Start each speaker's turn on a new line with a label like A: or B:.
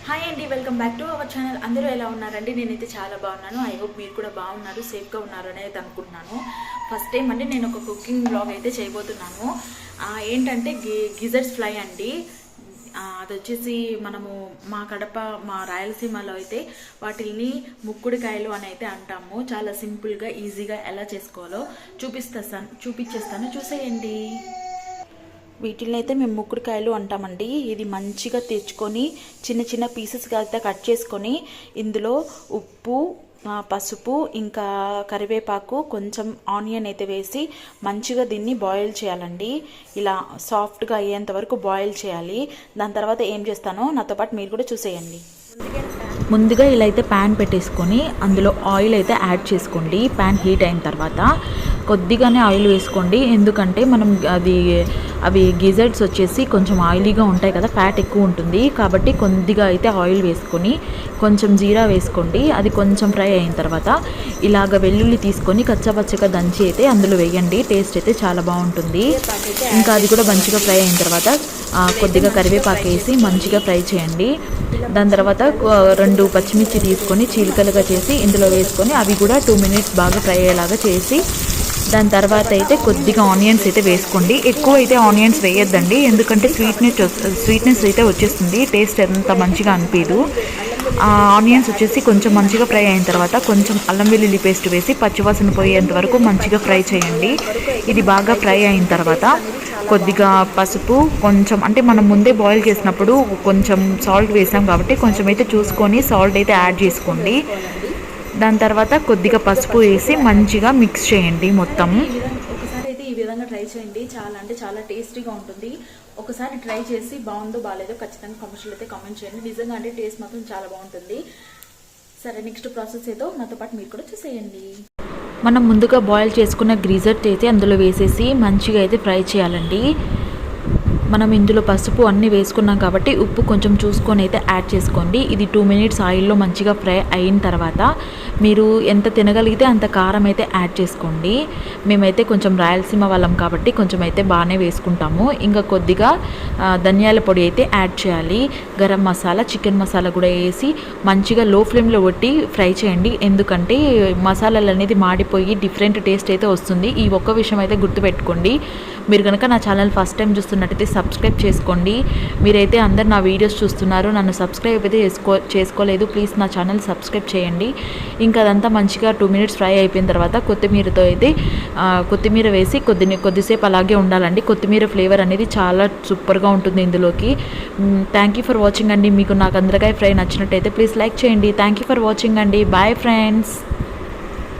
A: Hi అండి, welcome back to our channel. అందరూ ఎలా ఉన్నారండి? నేనైతే చాలా బాగున్నాను. ఐ హోప్ మీరు కూడా బాగున్నారు, సేఫ్గా ఉన్నారు అనేది అనుకుంటున్నాను. ఫస్ట్ టైం అండి నేను ఒక కుకింగ్ బ్లాగ్ అయితే చేయబోతున్నాను. ఏంటంటే గిజర్స్ ఫ్లై అండి. అది వచ్చేసి మనము మా కడప, మా రాయలసీమలో అయితే వాటిని ముక్కుడుకాయలు అని అయితే అంటాము. చాలా సింపుల్గా ఈజీగా ఎలా చేసుకోవాలో చూపించేస్తాను, చూసేయండి. వీటిని అయితే మేము ముక్కుడుకాయలు అంటామండి. ఇది మంచిగా తెచ్చుకొని చిన్న చిన్న పీసెస్గా అయితే కట్ చేసుకొని ఇందులో ఉప్పు, పసుపు, ఇంకా కరివేపాకు, కొంచెం ఆనియన్ అయితే వేసి మంచిగా దీన్ని బాయిల్ చేయాలండి. ఇలా సాఫ్ట్గా అయ్యేంత వరకు బాయిల్ చేయాలి. దాని తర్వాత ఏం చేస్తానో నాతో పాటు మీరు కూడా చూసేయండి. ముందుగా ఇలా అయితే ప్యాన్ పెట్టేసుకొని అందులో ఆయిల్ అయితే యాడ్ చేసుకోండి. ప్యాన్ హీట్ అయిన తర్వాత కొద్దిగానే ఆయిల్ వేసుకోండి, ఎందుకంటే మనం అవి గిజర్ట్స్ వచ్చేసి కొంచెం ఆయిలీగా ఉంటాయి కదా, ఫ్యాట్ ఎక్కువ ఉంటుంది కాబట్టి కొద్దిగా అయితే ఆయిల్ వేసుకొని కొంచెం జీరా వేసుకోండి. అది కొంచెం ఫ్రై అయిన తర్వాత ఇలాగ వెల్లుల్లి తీసుకొని కచ్చాపచ్చగా దంచి అయితే అందులో వేయండి. టేస్ట్ అయితే చాలా బాగుంటుంది. ఇంకా అది కూడా మంచిగా ఫ్రై అయిన తర్వాత కొద్దిగా కరివేపాకు వేసి మంచిగా ఫ్రై చేయండి. దాని తర్వాత 2 పచ్చిమిర్చి తీసుకొని చీలికలుగా చేసి ఇందులో వేసుకొని అవి కూడా 2 మినిట్స్ బాగా ఫ్రై అయ్యేలాగా చేసి దాని తర్వాత అయితే కొద్దిగా ఆనియన్స్ అయితే వేసుకోండి. ఎక్కువ అయితే ఆనియన్స్ వేయొద్దండి, ఎందుకంటే స్వీట్నెస్ అయితే వచ్చేస్తుంది, టేస్ట్ ఎంత మంచిగా అనిపించదు. ఆనియన్స్ వచ్చేసి కొంచెం మంచిగా ఫ్రై అయిన తర్వాత కొంచెం అల్లం వెల్లుల్లి పేస్ట్ వేసి పచ్చివాసన పోయేంత వరకు మంచిగా ఫ్రై చేయండి. ఇది బాగా ఫ్రై అయిన తర్వాత కొద్దిగా పసుపు, కొంచెం అంటే మనం ముందే బాయిల్ చేసినప్పుడు కొంచెం సాల్ట్ వేసాం కాబట్టి కొంచెం అయితే చూసుకొని సాల్ట్ అయితే యాడ్ చేసుకోండి. దాని తర్వాత కొద్దిగా పసుపు వేసి మంచిగా మిక్స్ చేయండి మొత్తం. ఒకసారి అయితే ఈ విధంగా ట్రై చేయండి, చాలా అంటే చాలా టేస్టీగా ఉంటుంది. ఒకసారి ట్రై చేసి బాగుందో బాగాలేదో ఖచ్చితంగా కమర్షియల్ అయితే కామెంట్ చేయండి. నిజంగా అంటే టేస్ట్ మాత్రం చాలా బాగుంటుంది. సరే, నెక్స్ట్ ప్రాసెస్ ఏదో నాతో పాటు మీరు కూడా చూసేయండి. మనం ముందుగా బాయిల్ చేసుకున్న గ్రీజర్ట్ అయితే అందులో వేసేసి మంచిగా అయితే ఫ్రై చేయాలండి. మనం ఇందులో పసుపు అన్నీ వేసుకున్నాం కాబట్టి ఉప్పు కొంచెం చూసుకొని అయితే యాడ్ చేసుకోండి. ఇది 2 మినిట్స్ ఆయిల్లో మంచిగా ఫ్రై అయిన తర్వాత మీరు ఎంత తినగలిగితే అంత కారం అయితే యాడ్ చేసుకోండి. మేమైతే కొంచెం రాయలసీమ వాళ్ళం కాబట్టి కొంచెం అయితే బాగానే వేసుకుంటాము. ఇంకా కొద్దిగా ధనియాల పొడి అయితే యాడ్ చేయాలి. గరం మసాలా, చికెన్ మసాలా కూడా వేసి మంచిగా లో ఫ్లేమ్లో పెట్టి ఫ్రై చేయండి, ఎందుకంటే మసాలాలు అనేది మాడిపోయి డిఫరెంట్ టేస్ట్ అయితే వస్తుంది. ఈ ఒక్క విషయం అయితే గుర్తుపెట్టుకోండి. మీరు కనుక నా ఛానల్ ఫస్ట్ టైం చూస్తున్నట్టయితే సబ్స్క్రైబ్ చేసుకోండి. మీరైతే అందరు నా వీడియోస్ చూస్తున్నారు, నన్ను సబ్స్క్రైబ్ అయితే చేసుకోలేదు, ప్లీజ్ నా ఛానల్ సబ్స్క్రైబ్ చేయండి. ఇంకా అదంతా మంచిగా 2 మినిట్స్ ఫ్రై అయిపోయిన తర్వాత కొత్తిమీర వేసి కొద్దిసేపు అలాగే ఉండాలండి. కొత్తిమీర ఫ్లేవర్ అనేది చాలా సూపర్గా ఉంటుంది ఇందులోకి. థ్యాంక్ యూ ఫర్ వాచింగ్ అండి. మీకు నాకు అందరికాయ ఫ్రై నచ్చినట్టయితే ప్లీజ్ లైక్ చేయండి. థ్యాంక్ యూ ఫర్ వాచింగ్ అండి. Bye friends.